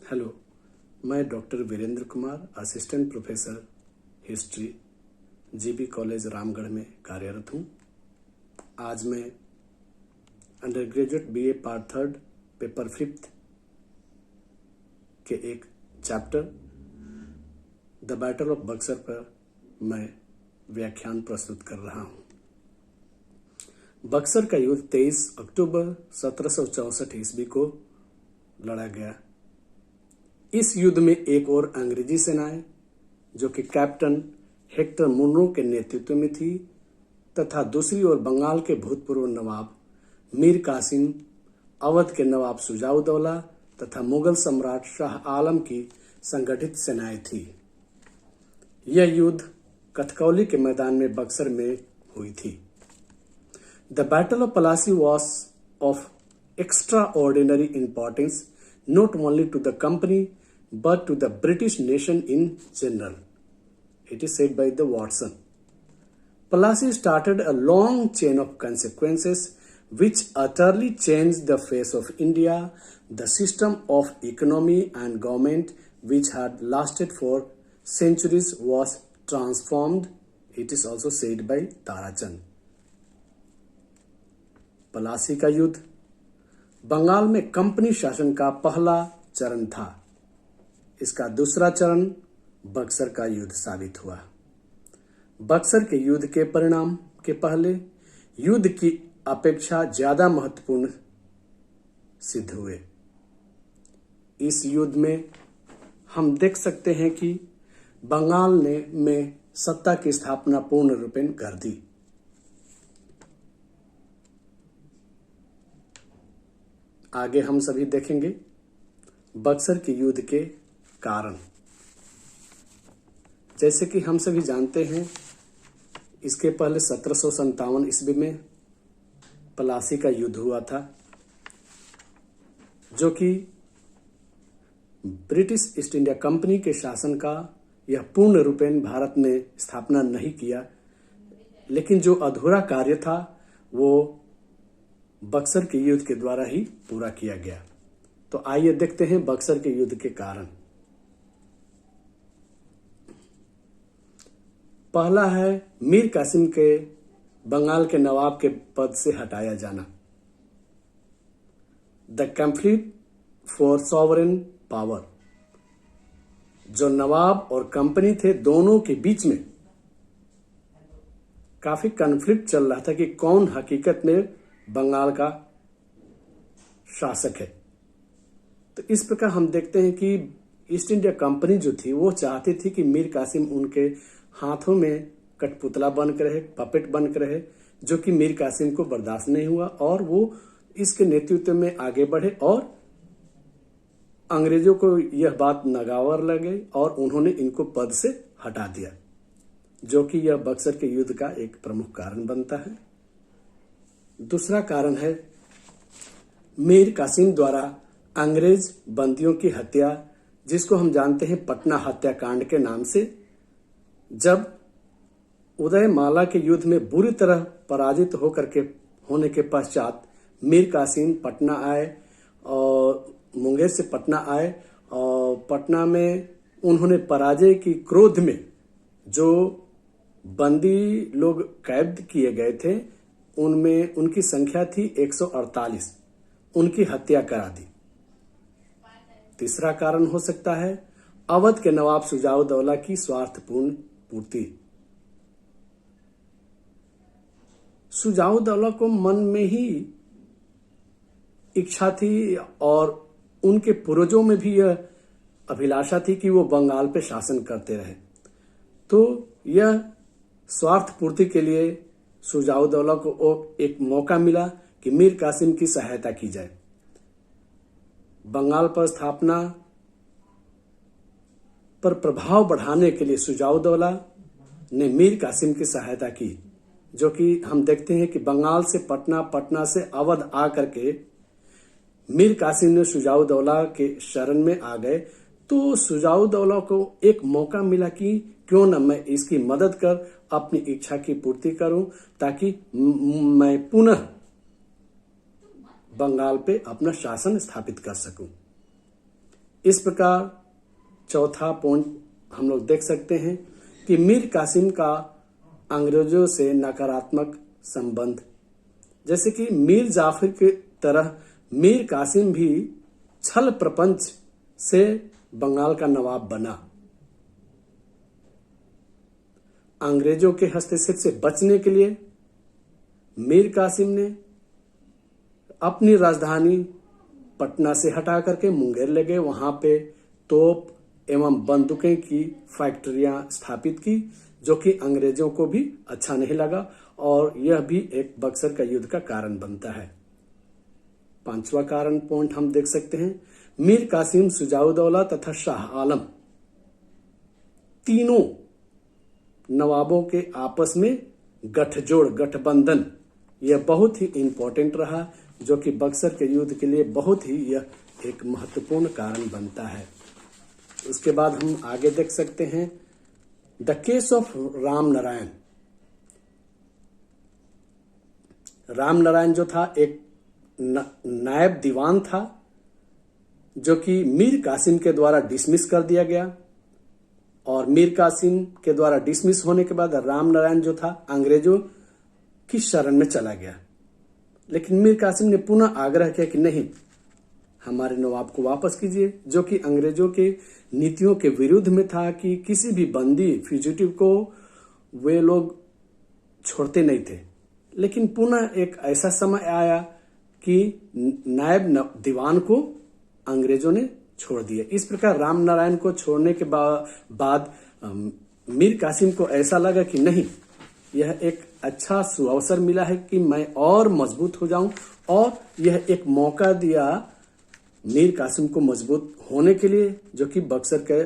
Hello, मैं doctor Virendra Kumar, assistant professor history, GB college Ramgarh में कार्यरत हूँ। आज मैं undergraduate BA part 3 paper 5 के एक chapter the battle of Buxar पर मैं व्याख्यान प्रस्तुत कर रहा हूँ। बक्सर का युद्ध 23 अक्टूबर 1764 ईस्वी को लड़ा गया। इस युद्ध में एक और अंग्रेजी सेनाएं जो कि कैप्टन हेक्टर मुनरो के नेतृत्व में थी तथा दूसरी ओर बंगाल के भूतपूर्व नवाब मीर कासिम, अवध के नवाब शुजाउद्दौला तथा मुगल सम्राट शाह आलम की संगठित सेनाएं थी। यह युद्ध कथकौली के मैदान में बक्सर में हुई थी। The battle of Plassey was of extraordinary importance not only to the company but to the British nation in general. It is said by the Watson. Plassey started a long chain of consequences which utterly changed the face of India. The system of economy and government which had lasted for centuries was transformed. It is also said by Tarachand. Plassey का युद्ध बंगाल में company शासन का पहला चरण था। इसका दूसरा चरण बक्सर का युद्ध साबित हुआ। बक्सर के युद्ध के परिणाम के पहले युद्ध की अपेक्षा ज्यादा महत्वपूर्ण सिद्ध हुए। इस युद्ध में हम देख सकते हैं कि बंगाल ने में सत्ता की स्थापना पूर्ण रूपेण कर दी। आगे हम सभी देखेंगे बक्सर के युद्ध के कारण। जैसे कि हम सभी जानते हैं, इसके पहले 1757 ईस्वी में प्लासी का युद्ध हुआ था, जो कि ब्रिटिश ईस्ट इंडिया कंपनी के शासन का यह पूर्ण रूपेण भारत में स्थापना नहीं किया, लेकिन जो अधूरा कार्य था वो बक्सर के युद्ध के द्वारा ही पूरा किया गया। तो आइए देखते हैं बक्सर के युद्ध के कारण। पहला है मीर कासिम के बंगाल के नवाब के पद से हटाया जाना। The conflict for sovereign power. जो नवाब और कंपनी थे, दोनों के बीच में काफी कॉन्फ्लिक्ट चल रहा था कि कौन हकीकत में बंगाल का शासक है। तो इस प्रकार हम देखते हैं कि ईस्ट इंडिया कंपनी जो थी वो चाहती थी कि मीर कासिम उनके हाथों में कठपुतला बनकर रहे, पपेट बनकर रहे, जो कि मीर कासिम को बर्दाश्त नहीं हुआ और वो इसके नेतृत्व में आगे बढ़े और अंग्रेजों को यह बात नागवार लगे और उन्होंने इनको पद से हटा दिया, जो कि यह बक्सर के युद्ध का एक प्रमुख कारण बनता है। दूसरा कारण है मीर कासिम द्वारा अंग्रेज बंदियों की हत्या, जिसको हम जानते हैं पटना हत्याकांड के नाम से। जब उदयमाला के युद्ध में बुरी तरह पराजित होने के पश्चात मीर कासिम पटना आए और मुंगेर से पटना आए और पटना में उन्होंने पराजय की क्रोध में जो बंदी लोग कैद किए गए थे उनमें उनकी संख्या थी 148, उनकी हत्या करा दी। तीसरा कारण हो सकता है अवध के नवाब शुजाउद्दौला की स्वार्थपूर्ण पूर्ति। शुजाउद्दौला को मन में ही इच्छा थी और उनके पूर्वजों में भी यह अभिलाषा थी कि वो बंगाल पे शासन करते रहे। तो यह स्वार्थ पूर्ति के लिए शुजाउद्दौला को एक मौका मिला कि मीर कासिम की सहायता की जाए। बंगाल पर स्थापना पर प्रभाव बढ़ाने के लिए शुजाउद्दौला ने मीर कासिम की सहायता की, जो कि हम देखते हैं कि बंगाल से पटना, पटना से अवध आकर के मीर कासिम ने शुजाउद्दौला के शरण में आ गए। तो शुजाउद्दौला को एक मौका मिला कि क्यों न मैं इसकी मदद कर अपनी इच्छा की पूर्ति करूं, ताकि मैं पुनः बंगाल पे अपना शासन स्थापित कर सकूं। इस प्रकार चौथा पॉइंट हम लोग देख सकते हैं कि मीर कासिम का अंग्रेजों से नकारात्मक संबंध, जैसे कि मीर जाफर की तरह मीर कासिम भी छल प्रपंच से बंगाल का नवाब बना। अंग्रेजों के हस्तक्षेप से बचने के लिए मीर कासिम ने अपनी राजधानी पटना से हटा करके मुंगेर ले गए, वहां पे तोप एवं बंदूकें की फैक्ट्रियां स्थापित की, जो कि अंग्रेजों को भी अच्छा नहीं लगा और यह भी एक बक्सर का युद्ध का कारण बनता है। पांचवा कारण पॉइंट हम देख सकते हैं, मीर कासिम, शुजाउद्दौला तथा शाह आलम तीनों नवाबों के आपस में गठजोड़, गठबंधन, यह बहुत ही इंपॉर्टेंट रहा, जो कि बक्सर के युद्ध के लिए बहुत ही यह एक महत्वपूर्ण कारण बनता है। उसके बाद हम आगे देख सकते हैं the case of Ram Narayan. Ram Narayan जो था एक नायब दीवान था, जो कि मीर कासिम के द्वारा डिसमिस कर दिया गया और मीर कासिम के द्वारा डिसमिस होने के बाद राम नारायण जो था अंग्रेजों की शरण में चला गया। लेकिन मीर कासिम ने पुनः आग्रह किया कि नहीं, हमारे नवाब को वापस कीजिए, जो कि अंग्रेजों के नीतियों के विरुद्ध में था कि किसी भी बंदी फ्यूजिटिव को वे लोग छोड़ते नहीं थे। लेकिन पुनः एक ऐसा समय आया कि नायब दीवान को अंग्रेजों ने छोड़ दिया। इस प्रकार राम नारायण को छोड़ने के बाद मीर कासिम को ऐसा लगा कि नहीं, यह एक अच्छा सुअवसर मिला है कि मैं और मजबूत हो जाऊं, और यह एक मौका दिया मीर कासिम को मजबूत होने के लिए, जो कि बक्सर के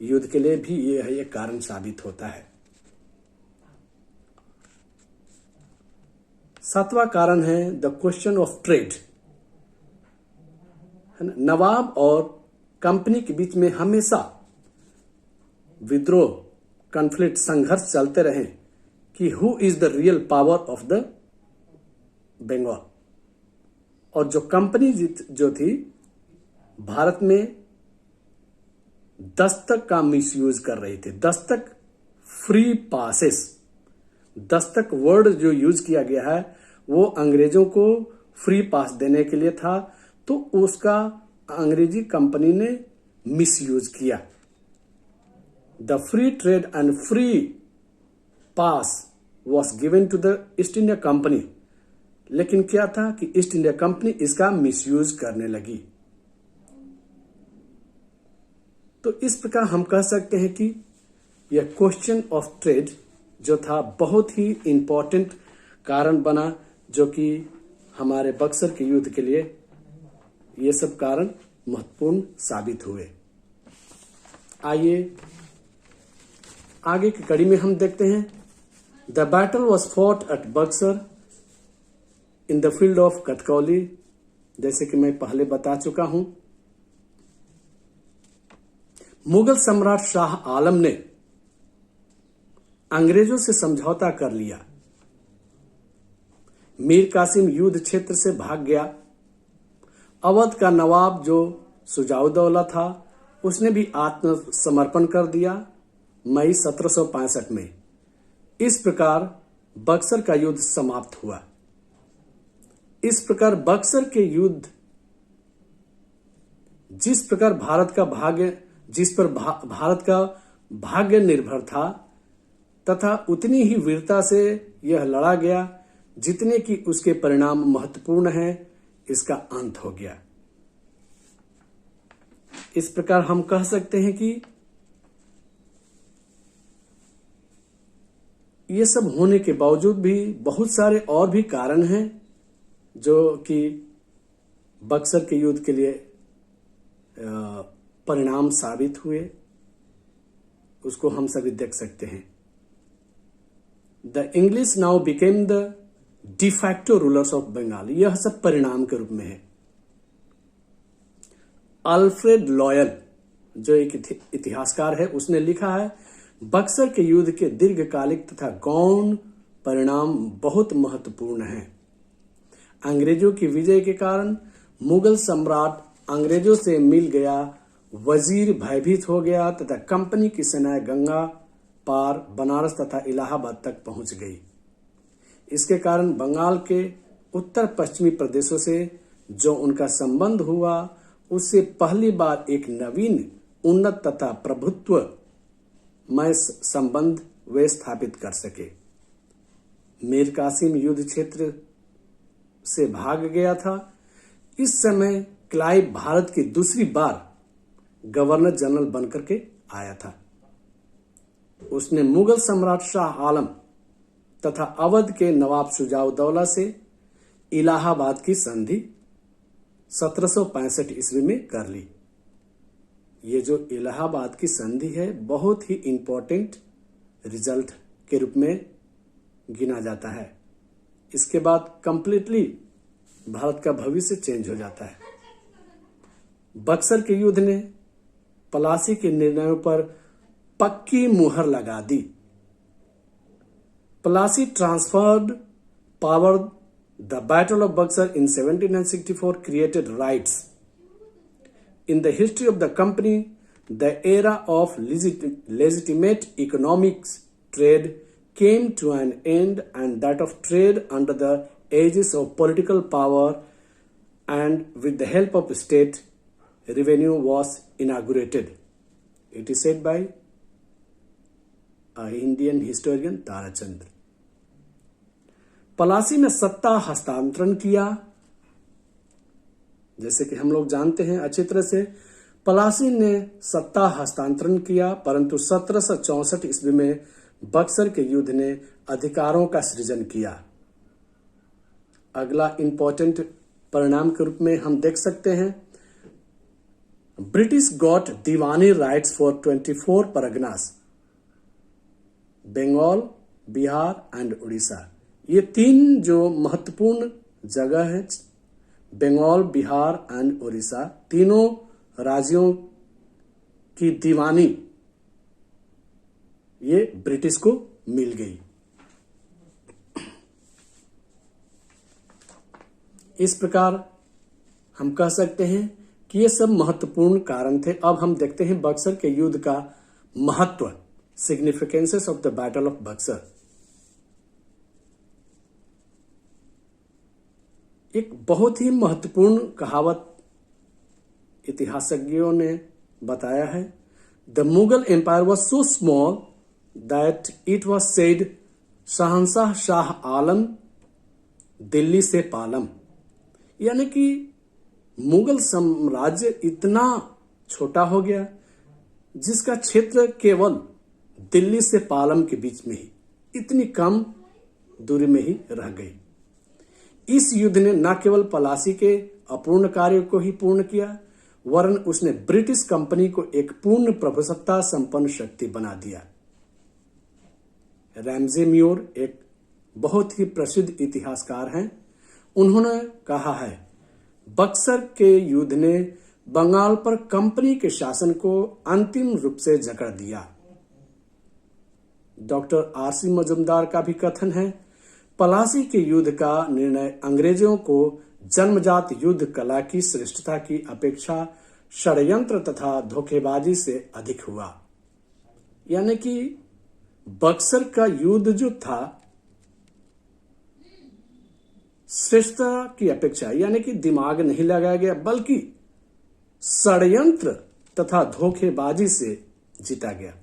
युद्ध के लिए भी यह एक कारण साबित होता है। सातवां कारण है द क्वेश्चन ऑफ ट्रेड। नवाब और कंपनी के बीच में हमेशा विद्रोह, कॉन्फ्लिक्ट, संघर्ष चलते रहे कि who is the real power of the Bengal. और जो कंपनी जो थी भारत में दस्तक का मिसयूज कर रही थी। Dastak, free passes, Dastak word जो यूज किया गया है वो अंग्रेजों को फ्री पास देने के लिए था, तो उसका अंग्रेजी कंपनी ने मिसयूज किया। The free trade and free pass was given to the East India company, लेकिन क्या था कि ईस्ट इंडिया कंपनी इसका मिसयूज करने लगी। तो इस प्रकार हम कह सकते हैं कि यह क्वेश्चन ऑफ ट्रेड जो था बहुत ही इंपॉर्टेंट कारण बना, जो कि हमारे बक्सर के युद्ध के लिए ये सब कारण महत्वपूर्ण साबित हुए। आइए आगे की कड़ी में हम देखते हैं the battle was fought at Buxar in the field of Kathkauli. जैसे कि मैं पहले बता चुका हूं, मुगल सम्राट शाह आलम ने अंग्रेजों से समझौता कर लिया। मीर कासिम युद्ध क्षेत्र से भाग गया। अवध का नवाब जो शुजाउद्दौला था उसने भी आत्मसमर्पण कर दिया मई 1765 में। इस प्रकार बक्सर का युद्ध समाप्त हुआ। इस प्रकार बक्सर के युद्ध जिस पर भारत का भाग्य निर्भर था, तथा उतनी ही वीरता से यह लड़ा गया जितने कि उसके परिणाम महत्वपूर्ण हैं, इसका अंत हो गया। इस प्रकार हम कह सकते हैं कि ये सब होने के बावजूद भी बहुत सारे और भी कारण हैं जो कि बक्सर के युद्ध के लिए परिणाम साबित हुए, उसको हम सभी देख सकते हैं। The English now became the de facto rulers of Bengal, यह सब परिणाम के रूप में है। अल्फ्रेड लॉयल जो एक इतिहासकार है, उसने लिखा है बक्सर के युद्ध के दीर्घकालिक तथा गौण परिणाम बहुत महत्वपूर्ण हैं। अंग्रेजों की विजय के कारण मुगल सम्राट अंग्रेजों से मिल गया वजीर भयभीत हो गया तथा कंपनी की सेनाएं गंगा पार बनारस तथा इलाहाबाद तक पहुंच गई। इसके कारण बंगाल के उत्तर पश्चिमी प्रदेशों से जो उनका संबंध हुआ उससे पहली बार एक नवीन उन्नत तथा प्रभुत्वमय संबंध वे स्थापित कर सके। मीर कासिम युद्ध क्षेत्र से भाग गया था। इस समय क्लाइव भारत की दूसरी बार गवर्नर जनरल बनकर के आया था। उसने मुगल सम्राट शाह आलम तथा अवध के नवाब शुजाउद्दौला से इलाहाबाद की संधि 1765 ईस्वी में कर ली। ये जो इलाहाबाद की संधि है बहुत ही इंपॉर्टेंट रिजल्ट के रूप में गिना जाता है। इसके बाद कंप्लीटली भारत का भविष्य चेंज हो जाता है। बक्सर के युद्ध ने प्लासी के निर्णयों पर पक्की मुहर लगा दी। Plassey transferred power. The Battle of Buxar in 1764 created rights. In the history of the company, the era of legitimate economic trade came to an end, and that of trade under the aegis of political power and with the help of state revenue was inaugurated. It is said by Indian historian Tarachandra. Plassey ने सत्ता हस्तांतरण किया। जैसे कि हम लोग जानते हैं अच्छी तरह से, पलासी ने सत्ता हस्तांतरण किया, परंतु 1764 ईस्वी में बक्सर के युद्ध ने अधिकारों का सृजन किया। अगला इंपॉर्टेंट परिणाम के रूप में हम देख सकते हैं, British got Diwani rights for 24 Parganas, Bengal, Bihar and Orissa. ये तीन जो महत्वपूर्ण जगह है, बंगाल, बिहार एंड उड़ीसा, तीनों राज्यों की दीवानी ये ब्रिटिश को मिल गई। इस प्रकार हम कह सकते हैं कि ये सब महत्वपूर्ण कारण थे। अब हम देखते हैं बक्सर के युद्ध का महत्व, significances of the battle of Buxar. एक बहुत ही महत्वपूर्ण कहावत इतिहासज्ञों ने बताया है, the Mughal empire was so small that it was said Shahenshah Shah आलम दिल्ली से पालम। यानी कि मुगल साम्राज्य इतना छोटा हो गया जिसका क्षेत्र केवल दिल्ली से पालम के बीच में ही, इतनी कम दूरी में ही रह गई। इस युद्ध ने न केवल पलासी के अपूर्ण कार्य को ही पूर्ण किया, वरन उसने ब्रिटिश कंपनी को एक पूर्ण प्रभुसत्ता संपन्न शक्ति बना दिया। रैमजे म्योर एक बहुत ही प्रसिद्ध इतिहासकार हैं। उन्होंने कहा है, बक्सर के युद्ध ने बंगाल पर कंपनी के शासन को अंतिम रूप से जकड़ दिया। डॉक्टर आरसी मजुमदार का भी कथन है, पलासी के युद्ध का निर्णय अंग्रेजों को जन्मजात युद्ध कला की श्रेष्ठता की अपेक्षा षड्यंत्र तथा धोखेबाजी से अधिक हुआ। यानी कि बक्सर का युद्ध जो था श्रेष्ठता की अपेक्षा, यानी कि दिमाग नहीं लगाया गया बल्कि षड्यंत्र तथा धोखेबाजी से जीता गया।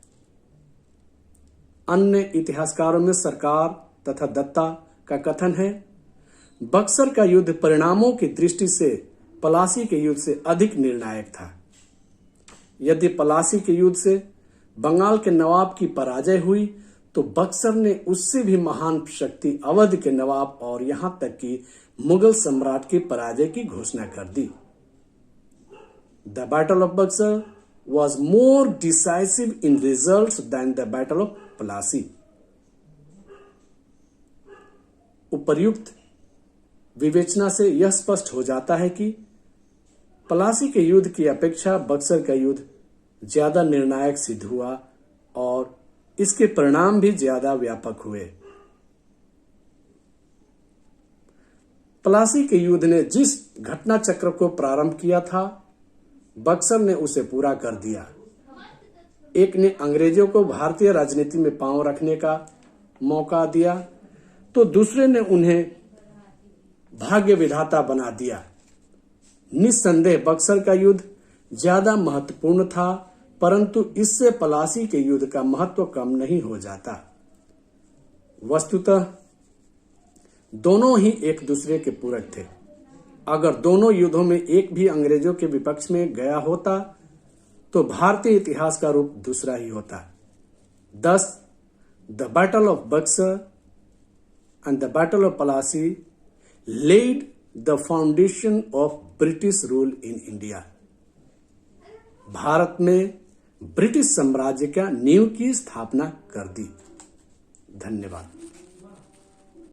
अन्य इतिहासकारों में सरकार तथा दत्ता का कथन है, बक्सर का युद्ध परिणामों की दृष्टि से पलासी के युद्ध से अधिक निर्णायक था। यदि पलासी के युद्ध से बंगाल के नवाब की पराजय हुई तो बक्सर ने उससे भी महान शक्ति अवध के नवाब और यहां तक कि मुगल सम्राट की पराजय की घोषणा कर दी। The battle of Buxar was more decisive in results than the battle of Plassey. उपर्युक्त विवेचना से यह स्पष्ट हो जाता है कि प्लासी के युद्ध की अपेक्षा बक्सर का युद्ध ज्यादा निर्णायक सिद्ध हुआ और इसके परिणाम भी ज्यादा व्यापक हुए। प्लासी के युद्ध ने जिस घटना चक्र को प्रारंभ किया था बक्सर ने उसे पूरा कर दिया। एक ने अंग्रेजों को भारतीय राजनीति में पांव रखने का मौका दिया, तो दूसरे ने उन्हें भाग्य विधाता बना दिया। निस्संदेह बक्सर का युद्ध ज्यादा महत्वपूर्ण था, परंतु इससे पलासी के युद्ध का महत्व कम नहीं हो जाता। वस्तुतः दोनों ही एक दूसरे के पूरक थे। अगर दोनों युद्धों में एक भी अंग्रेजों के विपक्ष में गया होता तो भारतीय इतिहास का रूप दूसरा ही होता। Thus, the Battle of Buxar and the Battle of Plassey laid the foundation of British rule in India. Bharat में ब्रिटिश साम्राज्य का नींव की स्थापना कर दी। धन्यवाद।